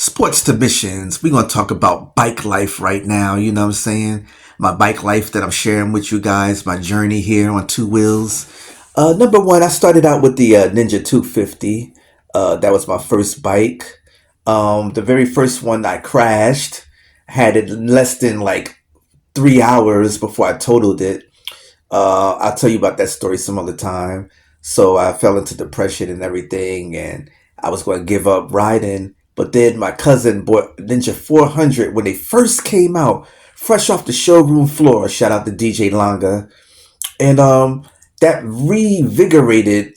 Sports to missions. We're going to talk about bike life right now. You know what I'm saying? My bike life that I'm sharing with you guys, my journey here on two wheels. Number one, I started out with the Ninja 250. That was my first bike. The very first one I crashed, had it in less than like 3 hours before I totaled it. I'll tell you about that story some other time. So I fell into depression and everything, and I was going to give up riding. But then my cousin bought Ninja 400 when they first came out, fresh off the showroom floor. Shout out to DJ Longa. And that reignited,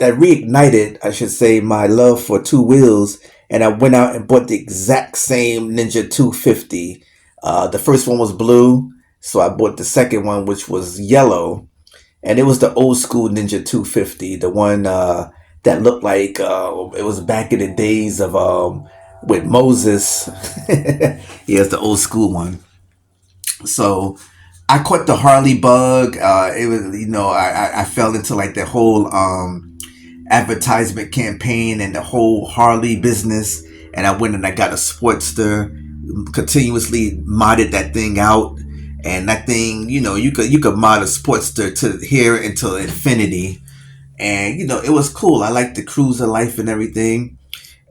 I should say, my love for two wheels. And I went out and bought the exact same Ninja 250. The first one was blue, so I bought the second one, which was yellow, and it was the old school Ninja 250, the one that looked like it was back in the days of with Moses. Yeah, it's the old school one. So I caught the Harley bug. It was, I fell into like the whole advertisement campaign and the whole Harley business, and I went and I got a Sportster, continuously modded that thing out. And that thing, you could mod a Sportster to here until infinity. And it was cool. I liked the cruiser life and everything.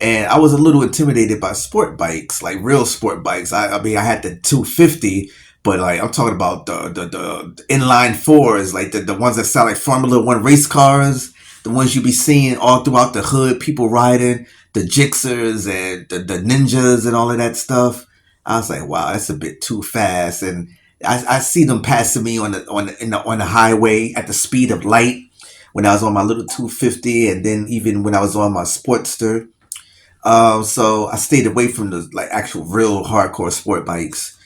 And I was a little intimidated by sport bikes, like real sport bikes. I mean, I had the 250, but like I'm talking about the inline fours, like the ones that sound like Formula One race cars, the ones you be seeing all throughout the hood, people riding, the Gixxers and the Ninjas and all of that stuff. I was like, wow, that's a bit too fast. And I see them passing me on the highway at the speed of light when I was on my little 250, and then even when I was on my Sportster. So I stayed away from the like actual real hardcore sport bikes,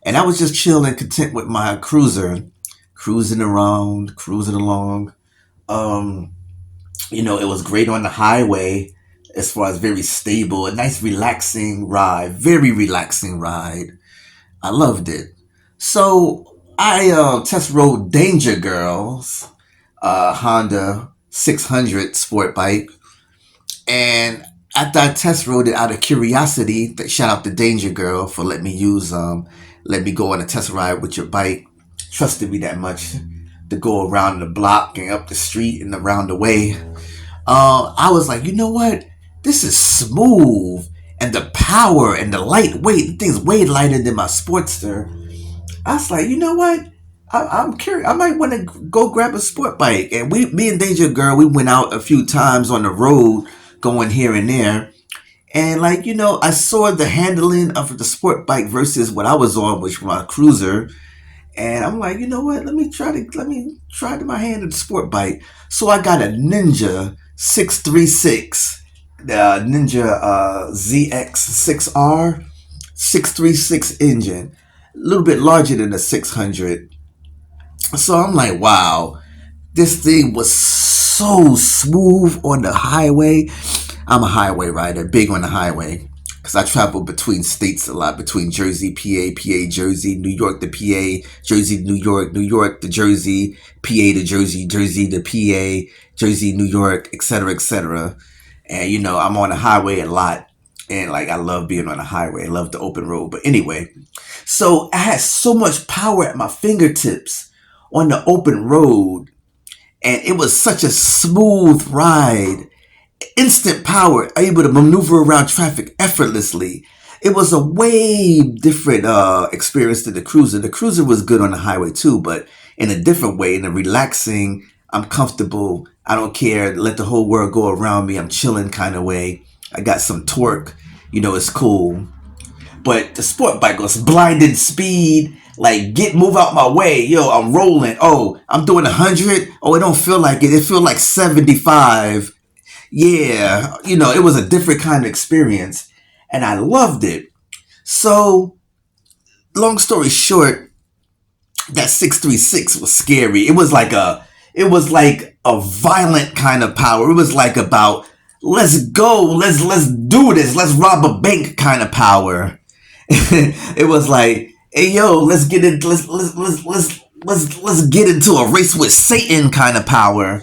and I was just chilling, content with my cruiser, cruising around, cruising along. Um, it was great on the highway as far as very stable, a nice relaxing ride, very relaxing ride. I loved it. So I test rode Danger Girls, Honda 600 sport bike, and after I test rode it out of curiosity, shout out to Danger Girl for let me go on a test ride with your bike. Trusted me that much to go around the block and up the street and around the way. I was like, you know what? This is smooth, and the power and the lightweight. The thing's way lighter than my Sportster. I was like, you know what? I'm curious. I might want to go grab a sport bike. And me and Danger Girl, we went out a few times on the road, going here and there. And like, I saw the handling of the sport bike versus what I was on, which was my cruiser. And I'm like, you know what? Let me try my hand at the sport bike. So I got a Ninja 636, the Ninja ZX6R 636 engine, a little bit larger than the 600. So I'm like, wow, this thing was so smooth on the highway. I'm a highway rider, big on the highway, because I travel between states a lot, between Jersey, PA, PA, Jersey, New York to PA, Jersey, New York, New York to Jersey, PA to Jersey, Jersey to PA, Jersey, New York, etc., etc. And I'm on the highway a lot, and like I love being on the highway. I love the open road. But anyway, so I had so much power at my fingertips on the open road, and it was such a smooth ride, instant power, able to maneuver around traffic effortlessly. It was a way different experience than the cruiser. The cruiser was good on the highway too, but in a different way, in a relaxing, I'm comfortable, I don't care, let the whole world go around me, I'm chilling kind of way. I got some torque, it's cool. But the sport bike was blinding speed. Like, move out my way. Yo, I'm rolling. Oh, I'm doing 100. Oh, it don't feel like it. It feel like 75. Yeah, it was a different kind of experience, and I loved it. So, long story short, that 636 was scary. It was like a violent kind of power. It was like about, let's go, let's do this, let's rob a bank kind of power. It was like, hey yo, let's get it, let's get into a race with Satan kind of power.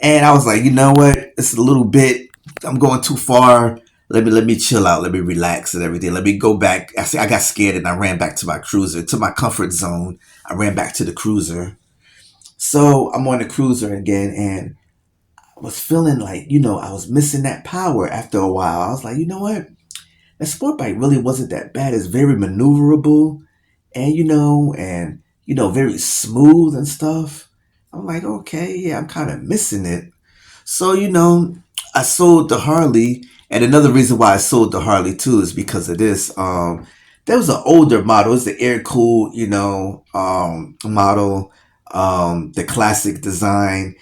And I was like, you know what? It's a little bit, I'm going too far. let me chill out, let me relax and everything. Let me go back. I got scared and I ran back to my cruiser, to my comfort zone. I ran back to the cruiser. So I'm on the cruiser again, and I was feeling like, I was missing that power after a while. I was like, you know what? The sport bike really wasn't that bad. It's very maneuverable, and very smooth and stuff. I'm like, okay, yeah, I'm kind of missing it. So, I sold the Harley. And another reason why I sold the Harley too is because of this. There was an older model. It's the air cooled, model, the classic design.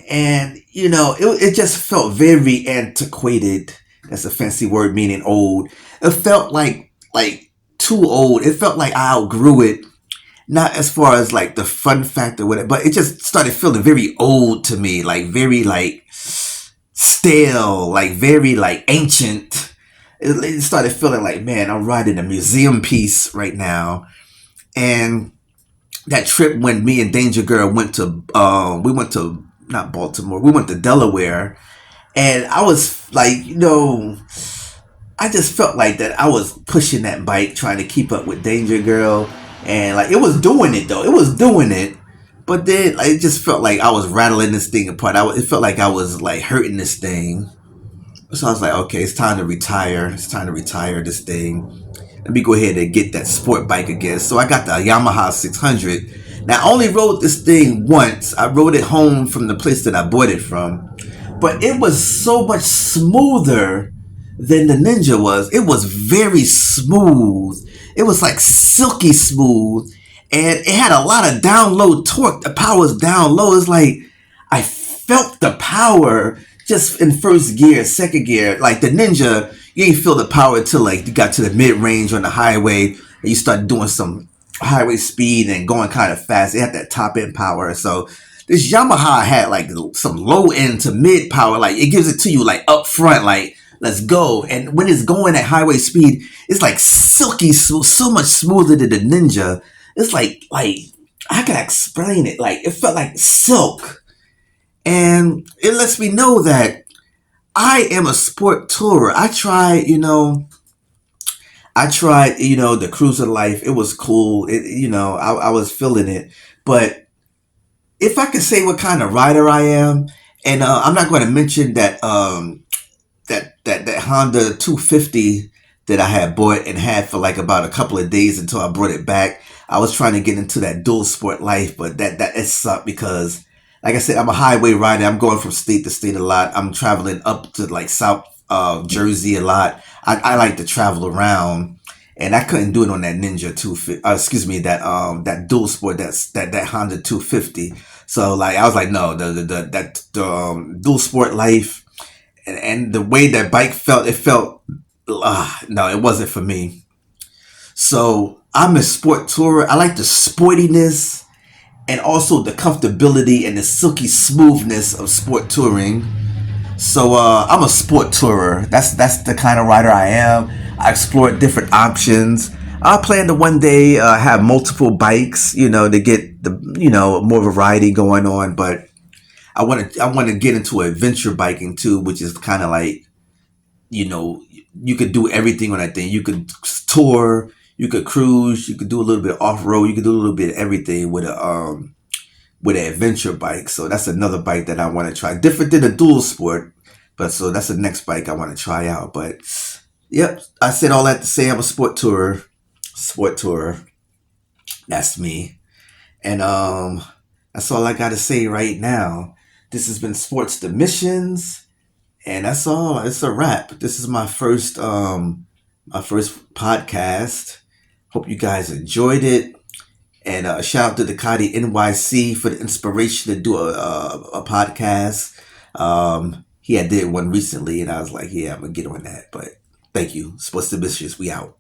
And, it just felt very antiquated. That's a fancy word meaning old. It felt like too old. It felt like I outgrew it, not as far as like the fun factor with it, but it just started feeling very old to me, like very like stale, like very like ancient. It started feeling like, man, I'm riding a museum piece right now. And that trip when me and Danger Girl we went to not Baltimore, we went to Delaware, and I was like, I just felt like that I was pushing that bike, trying to keep up with Danger Girl, and like it was doing it though. It was doing it, but then like, it just felt like I was rattling this thing apart. It felt like I was like hurting this thing. So I was like, okay, it's time to retire. It's time to retire this thing. Let me go ahead and get that sport bike again. So I got the Yamaha 600. Now I only rode this thing once. I rode it home from the place that I bought it from, but it was so much smoother than the Ninja was. It was very smooth. It was like silky smooth, and it had a lot of down low torque. The power was down low. It's like I felt the power just in first gear, second gear. Like the Ninja, you ain't feel the power until like you got to the mid range on the highway and you start doing some highway speed and going kind of fast. It had that top end power. So this Yamaha had like some low end to mid power. Like it gives it to you like up front, like let's go. And when it's going at highway speed, it's like silky smooth, so much smoother than the Ninja. It's like I can explain it. Like it felt like silk. And it lets me know that I am a sport tourer. I tried, the cruiser life. It was cool. I was feeling it. But if I could say what kind of rider I am, and I'm not going to mention that Honda 250 that I had bought and had for like about a couple of days until I brought it back. I was trying to get into that dual sport life, but that it sucked because, like I said, I'm a highway rider. I'm going from state to state a lot. I'm traveling up to like South Jersey a lot. I like to travel around, and I couldn't do it on that Ninja 250. Excuse me, that dual sport, that Honda 250. So like I was like, no, the dual sport life and the way that bike felt, it felt no, it wasn't for me. So I'm a sport tourer. I like the sportiness and also the comfortability and the silky smoothness of sport touring. So I'm a sport tourer. That's the kind of rider I am. I explore different options. I plan to one day have multiple bikes, to get the more variety going on. But I want to get into adventure biking too, which is kind of like, you could do everything on that thing. You could tour, you could cruise, you could do a little bit of off road, you could do a little bit of everything with an adventure bike. So that's another bike that I want to try. Different than a dual sport, but so that's the next bike I want to try out. But yep, I said all that to say I'm a sport tourer. Sport tourer. That's me. And that's all I got to say right now. This has been Sports the Missions. And that's all. It's a wrap. This is my first podcast. Hope you guys enjoyed it. And shout out to the Ducati NYC for the inspiration to do a podcast. He had did one recently, and I was like, yeah, I'm gonna get on that. But thank you. Sports the Missions. We out.